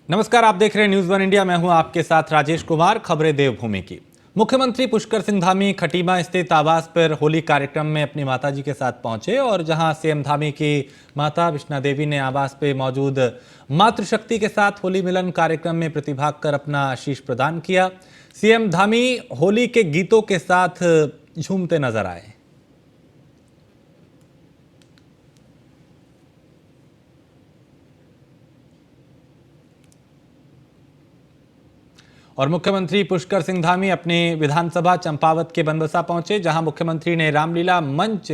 नमस्कार, आप देख रहे हैं न्यूज़ वन इंडिया। मैं हूं आपके साथ राजेश कुमार। खबरें देवभूमि की। मुख्यमंत्री पुष्कर सिंह धामी खटीमा स्थित आवास पर होली कार्यक्रम में अपनी माताजी के साथ पहुंचे और जहां सीएम धामी की माता विष्णा देवी ने आवास पे मौजूद मातृशक्ति के साथ होली मिलन कार्यक्रम में प्रतिभाग कर अपना आशीष प्रदान किया। सीएम धामी होली के गीतों के साथ झूमते नजर आए। और मुख्यमंत्री पुष्कर सिंह धामी अपने विधानसभा चंपावत के बनबसा पहुंचे, जहां मुख्यमंत्री ने रामलीला मंच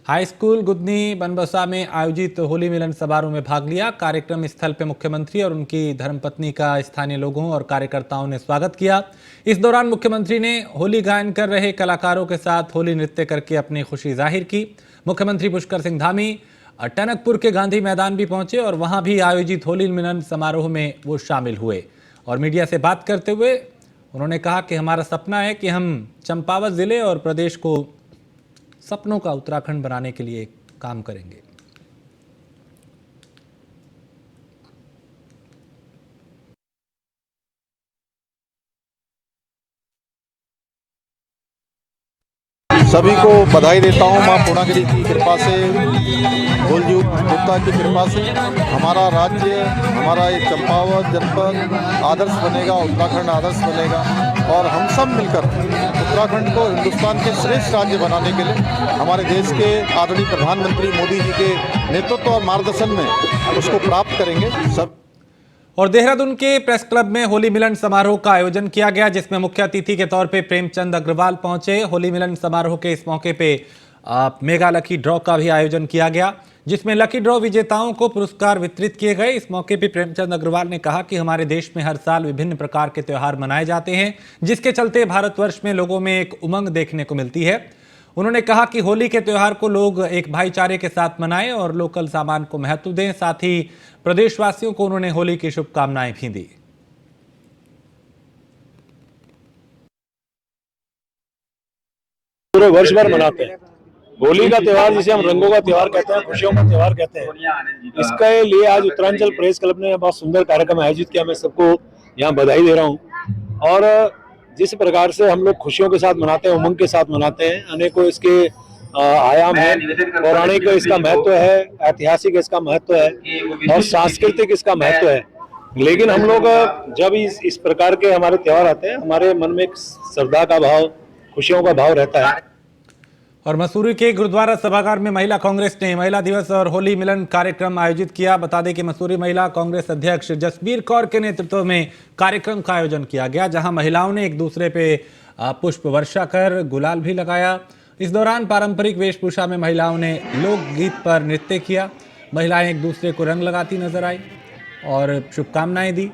हाई स्कूल गुदनी बनबसा में आयोजित होली मिलन समारोह में भाग लिया। कार्यक्रम स्थल पर मुख्यमंत्री और उनकी धर्मपत्नी का स्थानीय लोगों और कार्यकर्ताओं ने स्वागत किया। इस दौरान मुख्यमंत्री ने होली गायन कर रहे कलाकारों के साथ होली नृत्य करके अपनी खुशी जाहिर की। मुख्यमंत्री पुष्कर सिंह धामी टनकपुर के गांधी मैदान भी पहुंचे और वहां भी आयोजित होली मिलन समारोह में वो शामिल हुए। और मीडिया से बात करते हुए उन्होंने कहा कि हमारा सपना है कि हम चंपावत जिले और प्रदेश को सपनों का उत्तराखंड बनाने के लिए काम करेंगे। सभी को बधाई देता हूं। मां पूर्णागिरी की कृपा से, गोलजू गुप्ता की कृपा से हमारा राज्य, हमारा ये चंपावत जनपद आदर्श बनेगा, उत्तराखंड आदर्श बनेगा और हम सब मिलकर उत्तराखंड को हिंदुस्तान के श्रेष्ठ राज्य बनाने के लिए हमारे देश के आदरणीय प्रधानमंत्री मोदी जी के नेतृत्व और मार्गदर्शन में उसको प्राप्त करेंगे सब। और देहरादून के प्रेस क्लब में होली मिलन समारोह का आयोजन किया गया, जिसमें मुख्य अतिथि के तौर पे प्रेमचंद अग्रवाल पहुंचे। होली मिलन समारोह के इस मौके पे मेगा लकी ड्रॉ का भी आयोजन किया गया, जिसमें लकी ड्रॉ विजेताओं को पुरस्कार वितरित किए गए। इस मौके पे प्रेमचंद अग्रवाल ने कहा कि हमारे देश में हर साल विभिन्न प्रकार के त्यौहार मनाए जाते हैं, जिसके चलते भारतवर्ष में लोगों में एक उमंग देखने को मिलती है। उन्होंने कहा कि होली के त्यौहार को लोग एक भाईचारे के साथ मनाएं और लोकल सामान को महत्व दें। साथ ही प्रदेशवासियों को उन्होंने होली की शुभकामनाएं भी दी। पूरे वर्ष भर मनाते हैं होली का त्यौहार, जिसे हम रंगों का त्यौहार कहते हैं, खुशियों का त्यौहार कहते हैं। इसके लिए आज उत्तरांचल प्रेस क्लब ने बहुत सुंदर कार्यक्रम आयोजित किया। मैं सबको यहाँ बधाई दे रहा हूँ। और जिस प्रकार से हम लोग खुशियों के साथ मनाते हैं, उमंग के साथ मनाते हैं, अनेकों इसके आयाम है, पौराणिक इसका महत्व है, ऐतिहासिक इसका महत्व है और सांस्कृतिक इसका महत्व है। लेकिन हम लोग जब इस प्रकार के हमारे त्यौहार आते हैं, हमारे मन में एक श्रद्धा का भाव, खुशियों का भाव रहता है। और मसूरी के गुरुद्वारा सभागार में महिला कांग्रेस ने महिला दिवस और होली मिलन कार्यक्रम आयोजित किया। बता दें कि मसूरी महिला कांग्रेस अध्यक्ष जसबीर कौर के नेतृत्व में कार्यक्रम का आयोजन किया गया, जहां महिलाओं ने एक दूसरे पे पुष्प वर्षा कर गुलाल भी लगाया। इस दौरान पारंपरिक वेशभूषा में महिलाओं ने लोकगीत पर नृत्य किया। महिलाएं एक दूसरे को रंग लगाती नजर आई और शुभकामनाएं दी।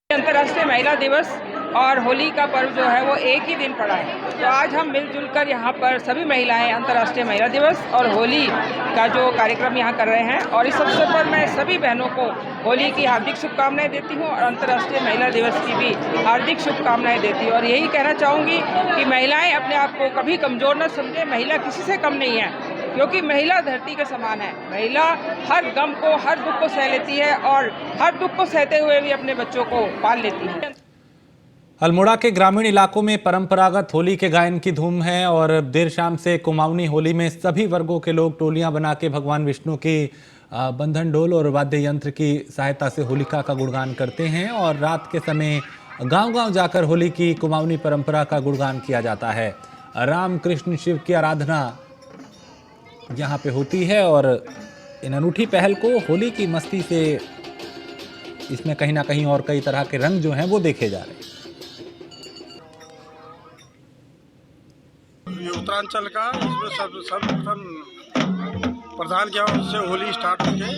अंतर्राष्ट्रीय महिला दिवस और होली का पर्व जो है वो एक ही दिन पड़ा है, तो आज हम मिलजुल कर यहाँ पर सभी महिलाएं अंतर्राष्ट्रीय महिला दिवस और होली का जो कार्यक्रम यहाँ कर रहे हैं। और इस अवसर पर मैं सभी बहनों को होली की हार्दिक शुभकामनाएं देती हूँ और अंतर्राष्ट्रीय महिला दिवस की भी हार्दिक शुभकामनाएं देती हूँ। और यही कहना चाहूँगी कि महिलाएँ अपने आप को कभी कमज़ोर न समझें। महिला किसी से कम नहीं है, क्योंकि महिला धरती के समान है। महिला हर गम को, हर दुख को सह लेती है और हर दुख को सहते हुए भी अपने बच्चों को पाल लेती है। अल्मोड़ा के ग्रामीण इलाकों में परंपरागत होली के गायन की धूम है और देर शाम से कुमाऊनी होली में सभी वर्गों के लोग टोलियां बना के भगवान विष्णु की बंधन डोल और वाद्य यंत्र की सहायता से होलिका का गुणगान करते हैं। और रात के समय गांव-गांव जाकर होली की कुमाऊनी परंपरा का गुणगान किया जाता है। राम कृष्ण शिव की आराधना यहाँ पे होती है और इन अनूठी पहल को होली की मस्ती से इसमें कहीं ना कहीं और कई तरह के रंग जो हैं वो देखे जा रहे हैं। उत्तरांचल का इसमें सर्वप्रथम प्रधान क्या उससे होली स्टार्ट होके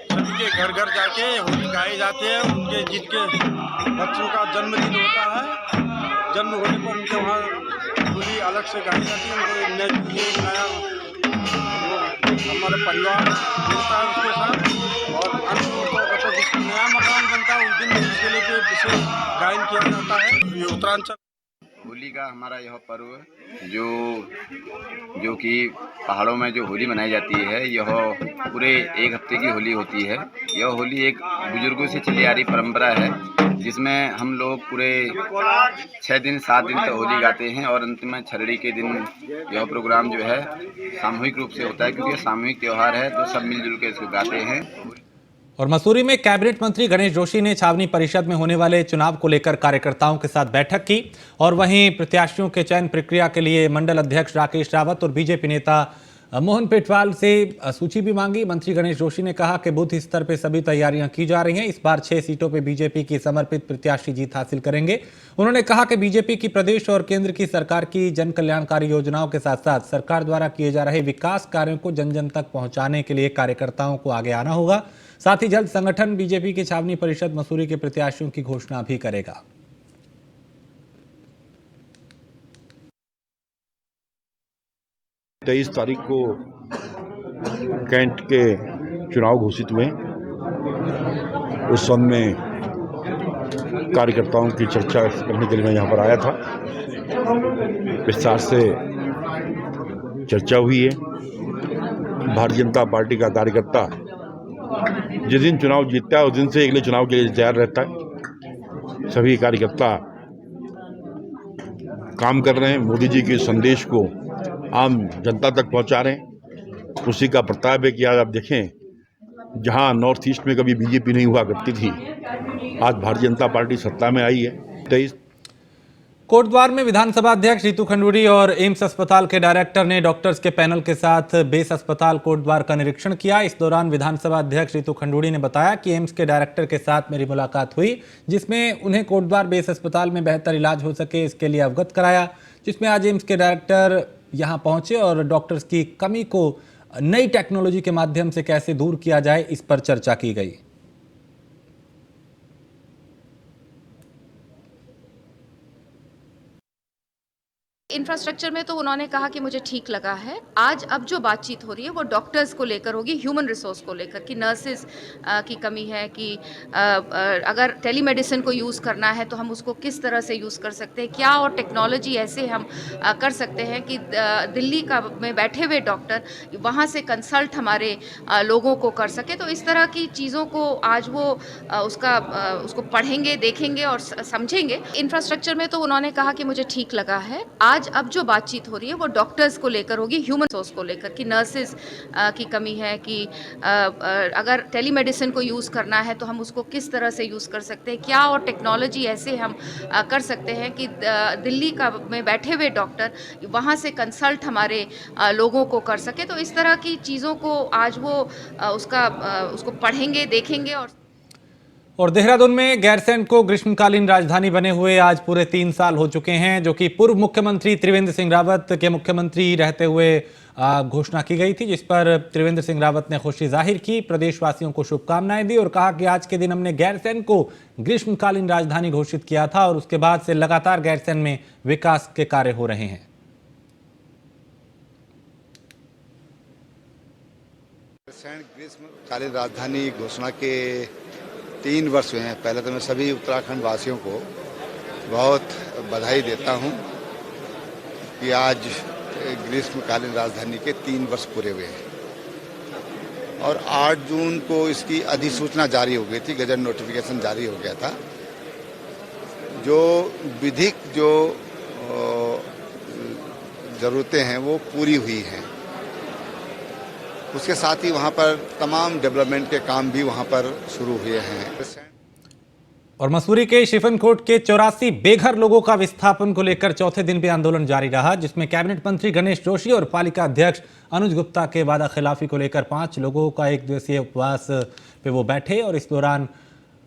सभी के घर घर जाके होली गाई जाती है। उनके जिनके बच्चों का जन्मदिन होता है, जन्म होने पर उनके वहाँ होली अलग से गाई जाती है। उनको नया हमारे परिवार होता है उसके साथ और अंत में तो जिसका नया मकान बनता है उस दिन इसके लिए विशेष गायन किया जाता है। ये उत्तरांचल होली का हमारा यह पर्व जो कि पहाड़ों में जो होली मनाई जाती है, यह पूरे एक हफ्ते की होली होती है। यह होली एक बुजुर्गों से चली आ रही परंपरा है, जिसमें हम लोग पूरे 6 दिन 7 दिन तक होली गाते हैं और अंत में छलड़ी के दिन यह प्रोग्राम जो है सामूहिक रूप से होता है, क्योंकि यह सामूहिक त्यौहार है तो सब मिलजुल के इसको गाते हैं। और मसूरी में कैबिनेट मंत्री गणेश जोशी ने छावनी परिषद में होने वाले चुनाव को लेकर कार्यकर्ताओं के साथ बैठक की और वहीं प्रत्याशियों के चयन प्रक्रिया के लिए मंडल अध्यक्ष राकेश रावत और बीजेपी नेता मोहन पेटवाल से सूची भी मांगी। मंत्री गणेश जोशी ने कहा कि बूथ स्तर पर सभी तैयारियां की जा रही हैं। इस बार 6 सीटों पर बीजेपी की समर्पित प्रत्याशी जीत हासिल करेंगे। उन्होंने कहा कि बीजेपी की प्रदेश और केंद्र की सरकार की जन कल्याणकारी योजनाओं के साथ साथ सरकार द्वारा किए जा रहे विकास कार्यों को जन जन तक पहुंचाने के लिए कार्यकर्ताओं को आगे आना होगा। साथ ही जल्द संगठन बीजेपी की छावनी परिषद मसूरी के प्रत्याशियों की घोषणा भी करेगा। तेईस तारीख को कैंट के चुनाव घोषित हुए। उस समय में कार्यकर्ताओं की चर्चा करने के लिए मैं यहाँ पर आया था। विस्तार से चर्चा हुई है। भारतीय जनता पार्टी का कार्यकर्ता जिस दिन चुनाव जीतता है उस दिन से अगले चुनाव के लिए तैयार रहता है। सभी कार्यकर्ता काम कर रहे हैं, मोदी जी के संदेश को आम जनता तक पहुंचा रहे हैं। उसी का प्रताप है कि आज आप देखें, जहां नॉर्थ ईस्ट में कभी बीजेपी नहीं हुआ करती थी, आज भारतीय जनता पार्टी सत्ता में आई है। 23 कोटद्वार में विधानसभा अध्यक्ष रितु खंडूरी और एम्स अस्पताल के डायरेक्टर ने डॉक्टर्स के पैनल के साथ बेस अस्पताल कोटद्वार का निरीक्षण किया। इस दौरान विधानसभा अध्यक्ष रितु खंडूरी ने बताया कि एम्स के डायरेक्टर के साथ मेरी मुलाकात हुई, जिसमें उन्हें कोटद्वार बेस अस्पताल में बेहतर इलाज हो सके इसके लिए अवगत कराया। जिसमें आज एम्स के डायरेक्टर यहां पहुंचे और डॉक्टर्स की कमी को नई टेक्नोलॉजी के माध्यम से कैसे दूर किया जाए, इस पर चर्चा की गई। इंफ्रास्ट्रक्चर में तो उन्होंने कहा कि मुझे ठीक लगा है। आज अब जो बातचीत हो रही है वो डॉक्टर्स को लेकर होगी, ह्यूमन रिसोर्स को लेकर, कि नर्सेज की कमी है, कि अगर टेलीमेडिसिन को यूज़ करना है तो हम उसको किस तरह से यूज़ कर सकते हैं, क्या और टेक्नोलॉजी ऐसे हम कर सकते हैं कि दिल्ली का में बैठे हुए डॉक्टर वहाँ से कंसल्ट हमारे लोगों को कर सके। तो इस तरह की चीज़ों को आज वो उसको पढ़ेंगे, देखेंगे और समझेंगे। इंफ्रास्ट्रक्चर में तो उन्होंने कहा कि मुझे ठीक लगा है। आज अब जो बातचीत हो रही है वो डॉक्टर्स को लेकर होगी, ह्यूमन रिसोर्स को लेकर, कि नर्सेज की कमी है, कि अगर टेलीमेडिसिन को यूज़ करना है तो हम उसको किस तरह से यूज़ कर सकते हैं, क्या और टेक्नोलॉजी ऐसे हम कर सकते हैं कि दिल्ली का में बैठे हुए डॉक्टर वहाँ से कंसल्ट हमारे लोगों को कर सके। तो इस तरह की चीज़ों को आज वो उसको पढ़ेंगे, देखेंगे। और देहरादून में गैरसैंण को ग्रीष्मकालीन राजधानी बने हुए आज पूरे 3 साल हो चुके हैं, जो कि पूर्व मुख्यमंत्री त्रिवेंद्र सिंह रावत के मुख्यमंत्री रहते हुए घोषणा की गई थी, जिस पर त्रिवेंद्र सिंह रावत ने खुशी जाहिर की, प्रदेशवासियों को शुभकामनाएं दी और कहा कि आज के दिन हमने गैरसैंण को ग्रीष्मकालीन राजधानी घोषित किया था और उसके बाद से लगातार गैरसैंण में विकास के कार्य हो रहे हैं। गैरसैंण ग्रीष्मकालीन राजधानी घोषणा के 3 वर्ष हुए हैं। पहले तो मैं सभी उत्तराखंड वासियों को बहुत बधाई देता हूं कि आज ग्रीष्मकालीन राजधानी के 3 वर्ष पूरे हुए हैं और 8 जून को इसकी अधिसूचना जारी हो गई थी, गजट नोटिफिकेशन जारी हो गया था। जो विधिक जो ज़रूरतें हैं वो पूरी हुई हैं। उसके साथ ही वहाँ पर तमाम डेवलपमेंट के काम भी वहाँ पर शुरू हुए हैं। और मसूरी के शिफनकोट के 84 बेघर लोगों का विस्थापन को लेकर चौथे दिन भी आंदोलन जारी रहा, जिसमें कैबिनेट मंत्री गणेश जोशी और पालिका अध्यक्ष अनुज गुप्ता के वादा खिलाफी को लेकर 5 लोगों का 1 दिवसीय उपवास पे वो बैठे। और इस दौरान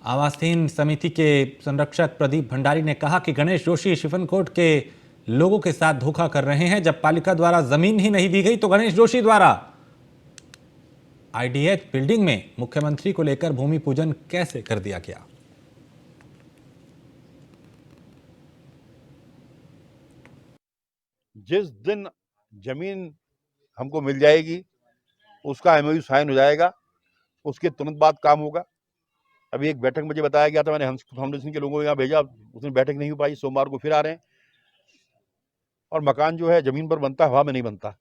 आवासहीन समिति के संरक्षक प्रदीप भंडारी ने कहा कि गणेश जोशी शिफनकोट के लोगों के साथ धोखा कर रहे हैं। जब पालिका द्वारा जमीन ही नहीं दी गई तो गणेश जोशी द्वारा आईडीएच बिल्डिंग में मुख्यमंत्री को लेकर भूमि पूजन कैसे कर दिया गया। जिस दिन जमीन हमको मिल जाएगी उसका एमओयू साइन हो जाएगा, उसके तुरंत बाद काम होगा। अभी एक बैठक मुझे बताया गया था, मैंने हंस फाउंडेशन के लोगों को यहाँ भेजा, उसमें बैठक नहीं हो पाई, सोमवार को फिर आ रहे हैं। और मकान जो है ज़मीन पर बनता है, हवा में नहीं बनता।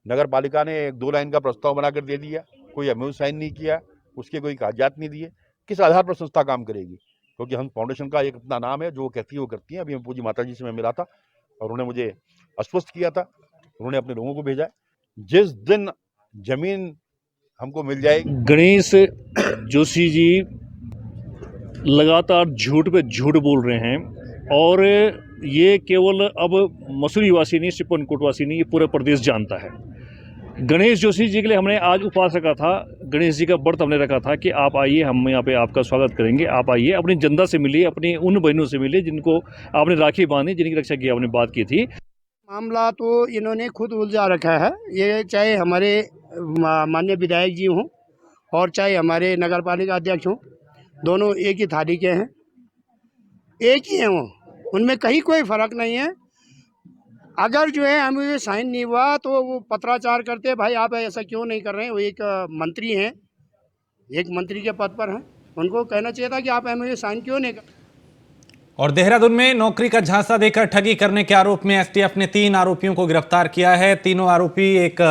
नगर पालिका ने 2 लाइन का प्रस्ताव बनाकर दे दिया, कोई एमओयू साइन नहीं किया, उसके कोई कागजात नहीं दिए। किस आधार पर संस्था काम करेगी? क्योंकि हम फाउंडेशन का एक अपना नाम है, जो वो कहती है वो करती है। अभी पूजी माता जी से मैं मिला था और उन्होंने मुझे आश्वस्त किया था, उन्होंने अपने लोगों को भेजा है। जिस दिन जमीन हमको मिल जाएगी। गणेश जोशी जी लगातार झूठ पे झूठ बोल रहे हैं और ये केवल अब मसूरी वासी नहीं, सिपनकोट वासी नहीं, ये पूरा प्रदेश जानता है। गणेश जोशी जी के लिए हमने आज उपवास रखा था, गणेश जी का व्रत हमने रखा था कि आप आइए, हम यहाँ पे आपका स्वागत करेंगे, आप आइए, अपनी जनता से मिलिए, अपनी उन बहनों से मिलिए जिनको आपने राखी बांधी, जिनकी रक्षा की आपने बात की थी। मामला तो इन्होंने खुद उलझा रखा है। ये चाहे हमारे माननीय विधायक जी हों और चाहे हमारे नगर पालिका अध्यक्ष हों, दोनों एक ही थाली के हैं, एक ही हैं, वो उनमें कहीं कोई फ़र्क नहीं है। अगर जो है हमें ये साइन नहीं हुआ तो वो पत्राचार करते हैं, भाई आप ऐसा क्यों नहीं कर रहे हैं। वो एक मंत्री हैं, एक मंत्री के पद पर हैं, उनको कहना चाहिए था कि आप हमें ये साइन क्यों नहीं कर। और देहरादून में नौकरी का झांसा देकर ठगी करने के आरोप में एसटीएफ ने 3 आरोपियों को गिरफ्तार किया है। तीनों आरोपी एक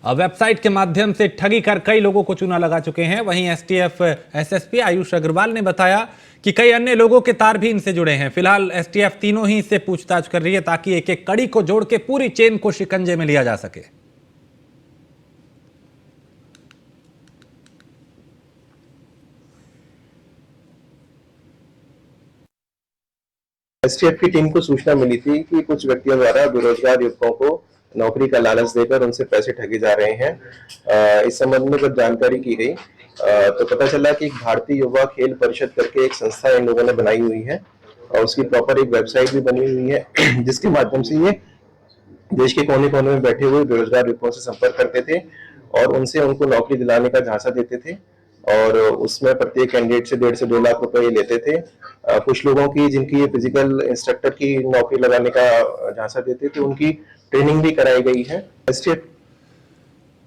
वेबसाइट के माध्यम से ठगी कर कई लोगों को चूना लगा चुके हैं। वहीं एसटीएफ एसएसपी आयुष अग्रवाल ने बताया कि कई अन्य लोगों के तार भी इनसे जुड़े हैं। फिलहाल एसटीएफ तीनों ही इससे पूछताछ कर रही है ताकि एक एक कड़ी को जोड़ के पूरी चेन को शिकंजे में लिया जा सके। एसटीएफ की टीम को सूचना मिली थी कि कुछ व्यक्तियों द्वारा बेरोजगार युवकों को नौकरी का लालच देकर उनसे पैसे ठगे जा रहे हैं। इस संबंध में जब जानकारी की गई तो पता चला कि भारतीय युवा खेल परिषद करके एक संस्था इन लोगों ने बनाई हुई है और उसकी प्रॉपर एक वेबसाइट भी बनी हुई है, जिसके माध्यम से ये देश के कोने कोने में बैठे हुए बेरोजगार युवकों से संपर्क करते थे और उनसे उनको नौकरी दिलाने का झांसा देते थे और उसमें प्रत्येक कैंडिडेट से 1.5 से 2 लाख रुपए ये लेते थे। कुछ लोगों की जिनकी फिजिकल इंस्ट्रक्टर की नौकरी लगाने का झांसा देते थे, उनकी ट्रेनिंग भी कराई गई है। एसटीएफ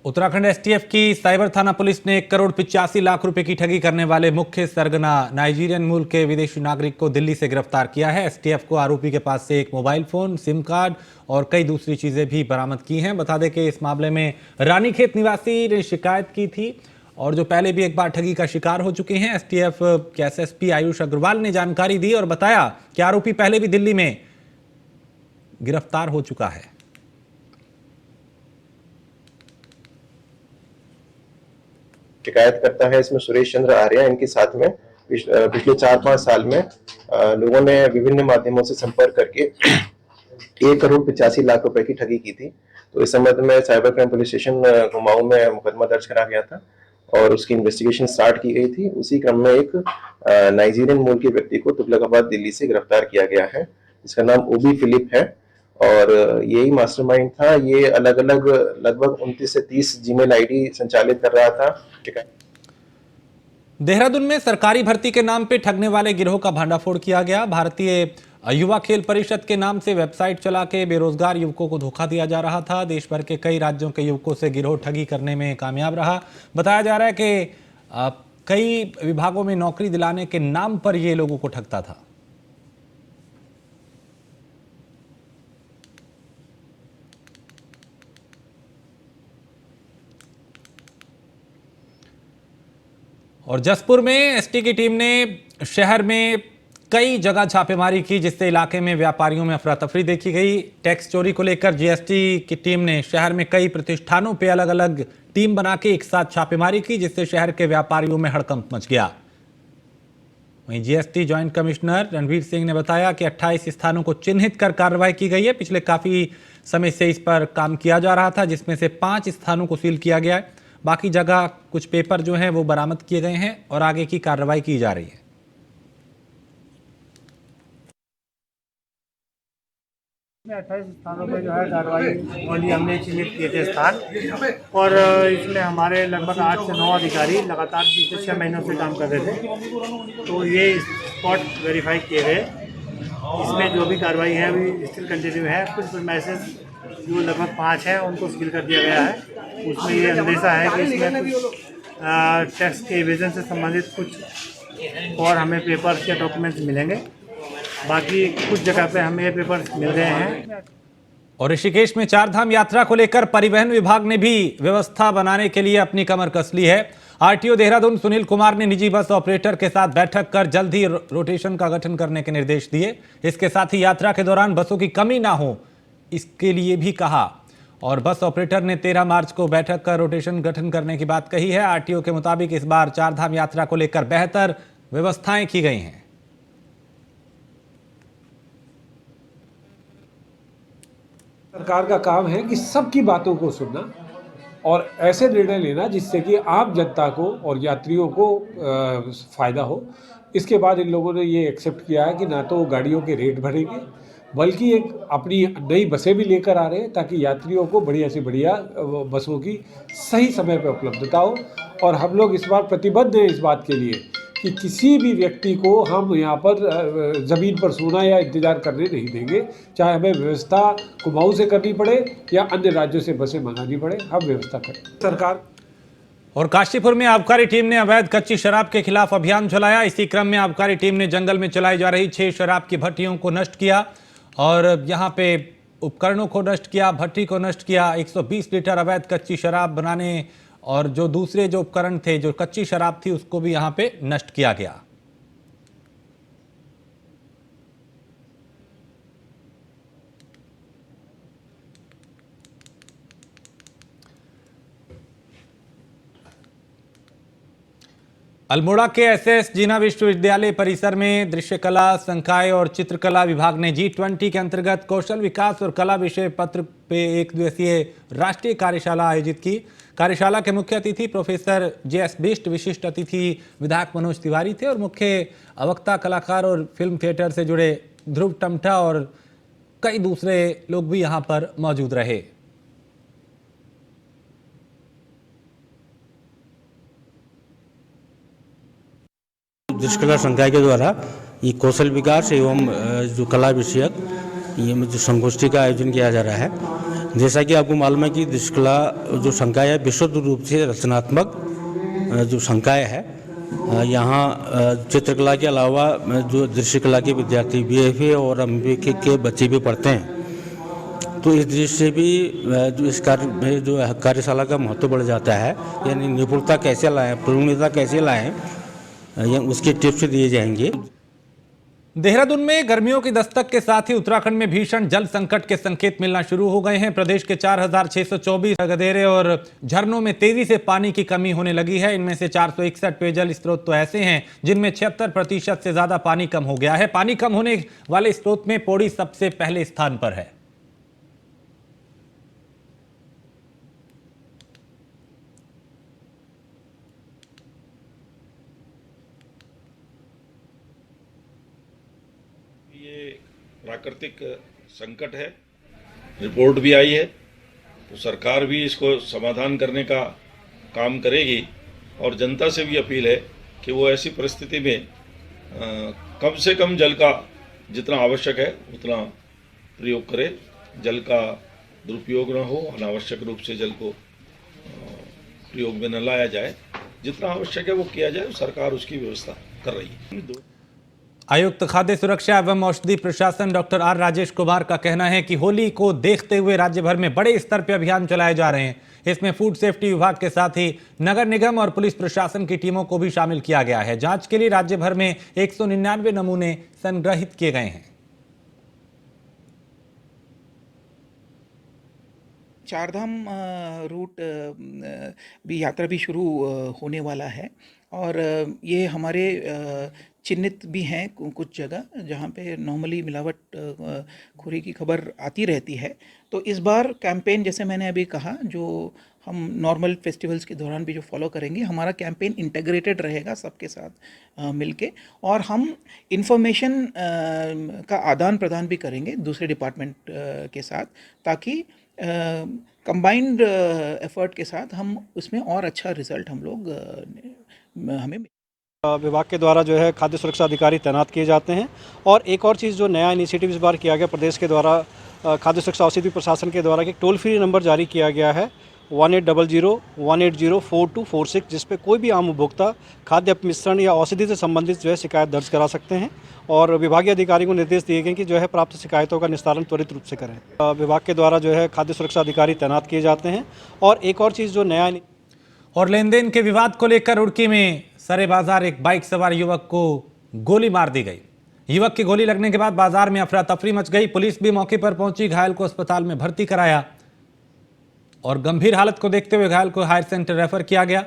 उत्तराखंड एसटीएफ की साइबर थाना पुलिस ने 1 करोड़ 85 लाख रुपए की ठगी करने वाले मुख्य सरगना नाइजीरियन मूल के विदेशी नागरिक को दिल्ली से गिरफ्तार किया है। एसटीएफ को आरोपी के पास से एक मोबाइल फोन, सिम कार्ड और कई दूसरी चीजें भी बरामद की हैं। बता दें कि इस मामले में रानीखेत निवासी ने शिकायत की थी और जो पहले भी एक बार ठगी का शिकार हो चुके हैं। एसटीएफ के एसएसपी आयुष अग्रवाल ने जानकारी दी और बताया कि आरोपी पहले भी दिल्ली में गिरफ्तार हो चुका है। शिकायत करता है इसमें सुरेश चंद्र आर्या। इनके साथ में पिछले 4-5 साल में लोगों ने विभिन्न माध्यमों से संपर्क करके 1 करोड़ 85 लाख रुपए की ठगी की थी। तो इस संबंध में cyber crime police station Kumaon में मुकदमा दर्ज करा गया था और उसकी इन्वेस्टिगेशन स्टार्ट की गई थी। उसी क्रम में एक नाइजीरियन मूल के व्यक्ति को तुगलकाबाद दिल्ली से गिरफ्तार किया गया है। इसका नाम ओबी फिलिप है और यही मास्टरमाइंड था। ये अलग अलग लगभग 29 से 30 जीमेल आईडी संचालित कर रहा था। देहरादून में सरकारी भर्ती के नाम पे ठगने वाले गिरोह का भांडाफोड़ किया गया। भारतीय युवा खेल परिषद के नाम से वेबसाइट चला के बेरोजगार युवकों को धोखा दिया जा रहा था। देश भर के कई राज्यों के युवकों से गिरोह ठगी करने में कामयाब रहा। बताया जा रहा है कि कई विभागों में नौकरी दिलाने के नाम पर ये लोगों को ठगता था। और जसपुर में एसटी की टीम ने शहर में कई जगह छापेमारी की, जिससे इलाके में व्यापारियों में अफरा तफरी देखी गई। टैक्स चोरी को लेकर जीएसटी की टीम ने शहर में कई प्रतिष्ठानों पे अलग अलग टीम बना के एक साथ छापेमारी की, जिससे शहर के व्यापारियों में हड़कंप मच गया। वहीं GST joint commissioner Ranveer Singh ने बताया कि 28 स्थानों को चिन्हित कर कार्रवाई की गई है। पिछले काफी समय से इस पर काम किया जा रहा था, जिसमें से 5 स्थानों को सील किया गया है। बाकी जगह कुछ पेपर जो हैं वो बरामद किए गए हैं और आगे की कार्रवाई की जा रही है। 28 स्थानों पर जो है कार्रवाई वाली हमने चिन्हित किए थे स्थान और इसमें हमारे लगभग 8 से 9 अधिकारी लगातार पिछले 6 महीनों से काम कर रहे थे। तो ये स्पॉट वेरीफाई किए गए। इसमें जो भी कार्रवाई है अभी स्टिल कंटिन्यू है। कुछ मैसेज जो लगभग 5 हैं उनको सील कर दिया गया है। उसमें ये अंदेशा है कि इसमें कुछ टैक्स के इवेजन से संबंधित कुछ और हमें पेपर्स के डॉक्यूमेंट्स मिलेंगे। बाकी कुछ जगह पे हमें ये पेपर्स मिल गए हैं। और ऋषिकेश में चारधाम यात्रा को लेकर परिवहन विभाग ने भी व्यवस्था बनाने के लिए अपनी कमर कस ली है। आरटीओ देहरादून सुनील कुमार ने निजी बस ऑपरेटर के साथ बैठक कर जल्द ही रोटेशन का गठन करने के निर्देश दिए। इसके साथ ही यात्रा के दौरान बसों की कमी ना हो इसके लिए भी कहा। और बस ऑपरेटर ने 13 मार्च को बैठक कर रोटेशन गठन करने की बात कही है। आरटीओ के मुताबिक इस बार चारधाम यात्रा को लेकर बेहतर व्यवस्थाएं की गई हैं। सरकार का काम है कि सबकी बातों को सुनना और ऐसे निर्णय लेना जिससे कि आम जनता को और यात्रियों को फ़ायदा हो। इसके बाद इन लोगों ने ये एक्सेप्ट किया है कि ना तो गाड़ियों के रेट बढ़ेंगे, बल्कि एक अपनी नई बसें भी लेकर आ रहे हैं ताकि यात्रियों को बढ़िया से बढ़िया बसों की सही समय पर उपलब्धता हो। और हम लोग इस बार प्रतिबद्ध हैं इस बात के लिए कि किसी भी व्यक्ति को हम यहाँ पर ज़मीन पर सोना या इंतज़ार करने नहीं देंगे, चाहे हमें व्यवस्था कुमाऊं से करनी पड़े या अन्य राज्यों से बसें मंगानी पड़े, हम व्यवस्था करें। सरकार। और काशीपुर में आबकारी टीम ने अवैध कच्ची शराब के खिलाफ अभियान चलाया। इसी क्रम में आबकारी टीम ने जंगल में चलाई जा रही 6 शराब की भट्टियों को नष्ट किया और यहाँ पे उपकरणों को नष्ट किया, भट्टी को नष्ट किया। 120 लीटर अवैध कच्ची शराब बनाने और जो दूसरे जो उपकरण थे, जो कच्ची शराब थी, उसको भी यहाँ पे नष्ट किया गया। अल्मोड़ा के एसएस जीना विश्वविद्यालय परिसर में दृश्यकला, संकाय और चित्रकला विभाग ने G20 के अंतर्गत कौशल विकास और कला विषय पत्र पे एक दिवसीय राष्ट्रीय कार्यशाला आयोजित की। कार्यशाला के मुख्य अतिथि प्रोफेसर JS बिष्ट, विशिष्ट अतिथि विधायक मनोज तिवारी थे और मुख्य वक्ता कलाकार और फिल्म थिएटर से जुड़े ध्रुव टमटा और कई दूसरे लोग भी यहाँ पर मौजूद रहे। दृश्यकला संकाय के द्वारा ये कौशल विकास एवं जो कला विषयक ये जो संगोष्ठी का आयोजन किया जा रहा है। जैसा कि आपको मालूम है कि दृश्यकला जो संकाय है विशुद्ध रूप से रचनात्मक जो संकाय है। यहाँ चित्रकला के अलावा जो दृश्यकला के विद्यार्थी BFA और MBA के बच्चे भी पढ़ते हैं। तो इस दृष्टि से भी जो इस कार्य में जो कार्यशाला का महत्व बढ़ जाता है, यानी निपुणता कैसे लाएं, प्रवीणता कैसे लाएं, उसके टिप्स दिए जाएंगे। देहरादून में गर्मियों की दस्तक के साथ ही उत्तराखंड में भीषण जल संकट के संकेत मिलना शुरू हो गए हैं। प्रदेश के 4624 गदेरे और झरनों में तेजी से पानी की कमी होने लगी है। इनमें से 461 पेयजल स्रोत तो ऐसे हैं जिनमें 76% से ज्यादा पानी कम हो गया है। पानी कम होने वाले स्रोत में पौड़ी सबसे पहले स्थान पर है। प्राकृतिक संकट है, रिपोर्ट भी आई है, तो सरकार भी इसको समाधान करने का काम करेगी और जनता से भी अपील है कि वो ऐसी परिस्थिति में कम से कम जल का जितना आवश्यक है उतना प्रयोग करे, जल का दुरुपयोग न हो, अनावश्यक रूप से जल को प्रयोग में न लाया जाए, जितना आवश्यक है वो किया जाए, सरकार उसकी व्यवस्था कर रही है। आयुक्त खाद्य सुरक्षा एवं औषधि प्रशासन डॉक्टर R राजेश कुमार का कहना है कि होली को देखते हुए राज्य भर में बड़े स्तर पर अभियान चलाए जा रहे हैं। इसमें फूड सेफ्टी विभाग के साथ ही नगर निगम और पुलिस प्रशासन की टीमों को भी शामिल किया गया है। जांच के लिए राज्य भर में 199 नमूने संग्रहित किए गए हैं। चारधाम रूट भी यात्रा भी शुरू होने वाला है और ये हमारे चिन्हित भी हैं कुछ जगह जहाँ पे नॉर्मली मिलावट खोरी की खबर आती रहती है। तो इस बार कैंपेन, जैसे मैंने अभी कहा, जो हम नॉर्मल फेस्टिवल्स के दौरान भी जो फॉलो करेंगे, हमारा कैंपेन इंटीग्रेटेड रहेगा सबके साथ मिलके, और हम इंफॉर्मेशन का आदान प्रदान भी करेंगे दूसरे डिपार्टमेंट के साथ, ताकि कंबाइंड एफर्ट के साथ हम उसमें और अच्छा रिजल्ट हम लोग हमें विभाग के द्वारा जो है खाद्य सुरक्षा अधिकारी तैनात किए जाते हैं। और एक और चीज़ जो नया इनिशिएटिव इस बार किया गया प्रदेश के द्वारा, खाद्य सुरक्षा औषधि प्रशासन के द्वारा एक टोल फ्री नंबर जारी किया गया है 1800-180-4246 जिस पे कोई भी आम उपभोक्ता खाद्य मिश्रण या औषधि से संबंधित जो है शिकायत दर्ज करा सकते हैं और विभागीय अधिकारी को निर्देश दिए गए कि जो है प्राप्त शिकायतों का निस्तारण त्वरित रूप से करें। विभाग के द्वारा जो है खाद्य सुरक्षा अधिकारी तैनात किए जाते हैं। और एक और चीज़ जो नया और लेन देन के विवाद को लेकर रुड़की में सरे बाजार एक बाइक सवार युवक को गोली मार दी गई। युवक की गोली लगने के बाद बाजार में अफरा तफरी मच गई। पुलिस भी मौके पर पहुंची, घायल को अस्पताल में भर्ती कराया और गंभीर हालत को देखते हुए घायल को हायर सेंटर रेफर किया गया।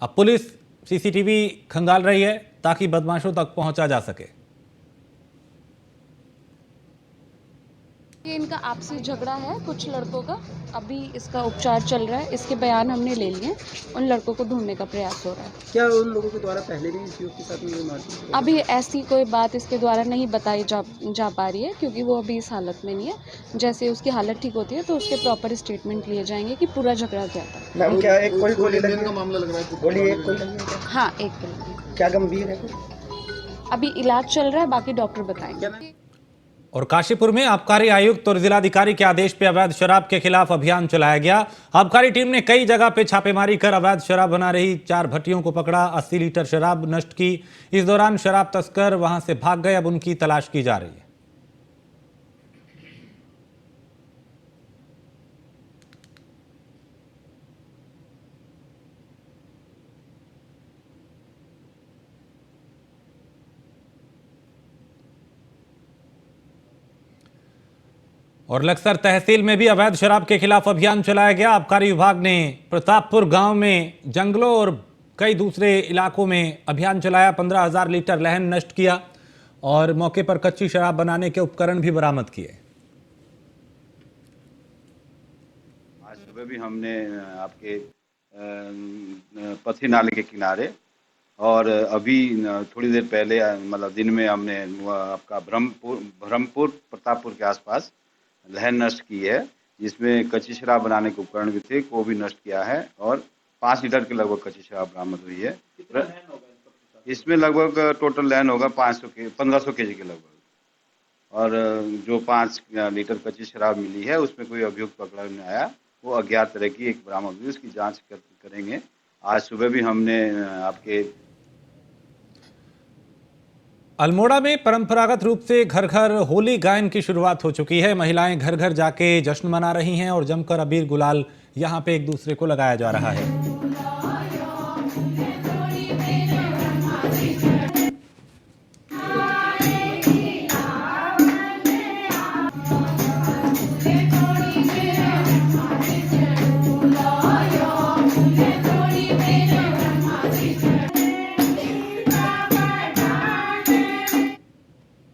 अब पुलिस सीसीटीवी खंगाल रही है ताकि बदमाशों तक पहुंचा जा सके। ये इनका आपसी झगड़ा है कुछ लड़कों का, अभी इसका उपचार चल रहा है। इसके बयान हमने ले लिए, उन लड़कों को ढूंढने का प्रयास हो रहा है। क्या उन लोगों के द्वारा पहले भी इस युवक के साथ में मारपीट? अभी ऐसी कोई बात इसके द्वारा नहीं बताई जा पा रही है क्योंकि वो अभी इस हालत में नहीं है। जैसे उसकी हालत ठीक होती है तो उसके प्रॉपर स्टेटमेंट लिए जाएंगे कि पूरा झगड़ा क्या था। मैम क्या एक कोई गोली लगने का मामला लग रहा है? गोली एक कोई लगी है? हाँ एक गोली। क्या गंभीर है? अभी इलाज चल रहा है, बाकी डॉक्टर बताएंगे। और काशीपुर में आबकारी आयुक्त और जिलाधिकारी के आदेश पर अवैध शराब के खिलाफ अभियान चलाया गया। आबकारी टीम ने कई जगह पे छापेमारी कर अवैध शराब बना रही 4 भट्टियों को पकड़ा, 80 लीटर शराब नष्ट की। इस दौरान शराब तस्कर वहां से भाग गए, अब उनकी तलाश की जा रही है। और लक्सर तहसील में भी अवैध शराब के खिलाफ अभियान चलाया गया। आबकारी विभाग ने प्रतापपुर गांव में जंगलों और कई दूसरे इलाकों में अभियान चलाया। 15,000 लीटर लहन नष्ट किया और मौके पर कच्ची शराब बनाने के उपकरण भी बरामद किए। आज सुबह भी हमने आपके पथी नाले के किनारे और अभी थोड़ी देर पहले मतलब दिन में हमने आपका ब्रह्मपुर प्रतापपुर के आसपास लहन नष्ट की है, जिसमें कच्ची शराब बनाने के उपकरण भी थे, वो भी नष्ट किया है और 5 लीटर के लगभग कच्ची शराब बरामद हुई है। इसमें लगभग टोटल लहन होगा 1500 केजी के लगभग। और जो 5 लीटर कच्ची शराब मिली है उसमें कोई अभियुक्त पकड़ा नहीं आया, वो अज्ञात तरह की एक बरामद हुई, उसकी जाँच करेंगे। आज सुबह भी हमने आपके अल्मोड़ा में परंपरागत रूप से घर घर होली गायन की शुरुआत हो चुकी है। महिलाएं घर घर जाके जश्न मना रही हैं और जमकर अबीर गुलाल यहां पे एक दूसरे को लगाया जा रहा है।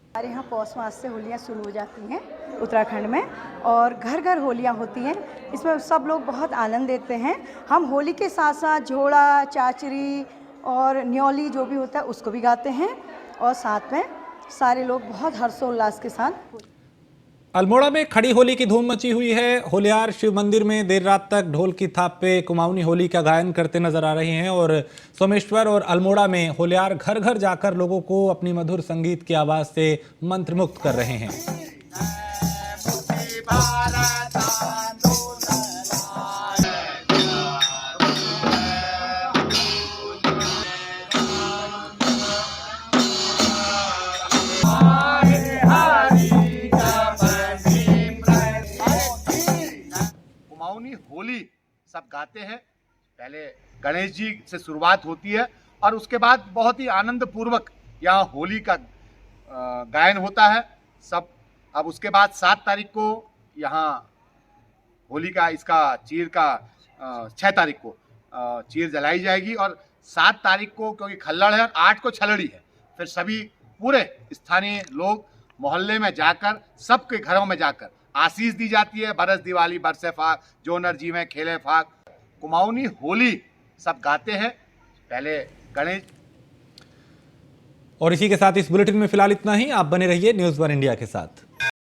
हमारे यहाँ पौष मास से होलियाँ शुरू हो जाती हैं उत्तराखंड में और घर घर होलियाँ होती हैं। इसमें सब लोग बहुत आनंद लेते हैं। हम होली के साथ साथ झोड़ा, चाचरी और न्योली जो भी होता है उसको भी गाते हैं और साथ में सारे लोग बहुत हर्षोल्लास के साथ। अल्मोड़ा में खड़ी होली की धूम मची हुई है। होलियार शिव मंदिर में देर रात तक ढोल की थाप पे कुमाऊनी होली का गायन करते नजर आ रहे हैं और सोमेश्वर और अल्मोड़ा में होलियार घर घर जाकर लोगों को अपनी मधुर संगीत की आवाज से मंत्रमुग्ध कर रहे हैं। होली सब गाते हैं। पहले गणेश जी से शुरुआत होती है और उसके बाद बहुत ही आनंद पूर्वक यहाँ होली का गायन होता है सब। अब उसके बाद 7 तारीख को यहाँ होली का इसका चीर का 6 तारीख को चीर जलाई जाएगी और 7 तारीख को क्योंकि खल्लड़ है और 8 को छलड़ी है, फिर सभी पूरे स्थानीय लोग मोहल्ले में जाकर सबके घरों में जाकर आशीष दी जाती है। बरस दिवाली बरसे फाक, जो नरजी में खेले फाक। कुमाऊनी होली सब गाते हैं। पहले गणेश। और इसी के साथ इस बुलेटिन में फिलहाल इतना ही। आप बने रहिए न्यूज़ 1 इंडिया के साथ।